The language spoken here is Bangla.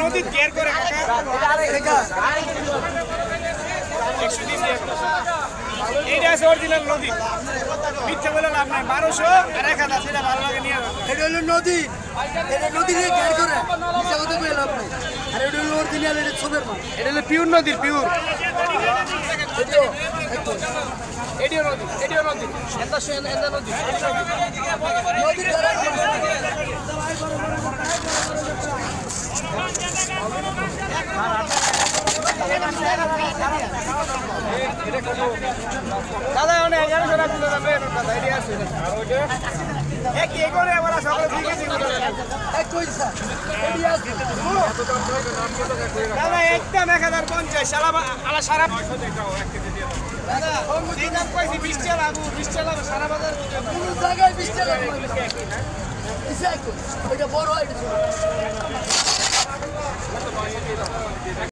নদী কেয়ার করে এইটা আছে অরিজিনাল নদী মিথ্যা বলে লাভ নাই 1200 আর 1000 সেটা ভালো লাগে নিয়ে এটা হলো নদী এটা নদী দিয়ে কেয়ার করে মিথ্যা কথা বলে লাভ নাই আর এটা হলো অরিজিনাল এটা ছবির মাছ এটা হলো পিওর নদীর পিওর এডিও নদী এটা নদী নদীর দাদা অনেক 1100 টাকা কিলো দাম দাদা এডি আছে আর ওইটা এক কি করে আমরা সকালে ঠিক আছে এক কইছা এডি আছে দাদা একদম 1050 সারা আলা সারা 900 টাকা 1 কেজি দিয়ে দাদা এই দাম কইছি 20 টাকা লাগু 20 টাকা সারা বাজার কোন জায়গায় 20 টাকা লাগবে এটা বড় এটা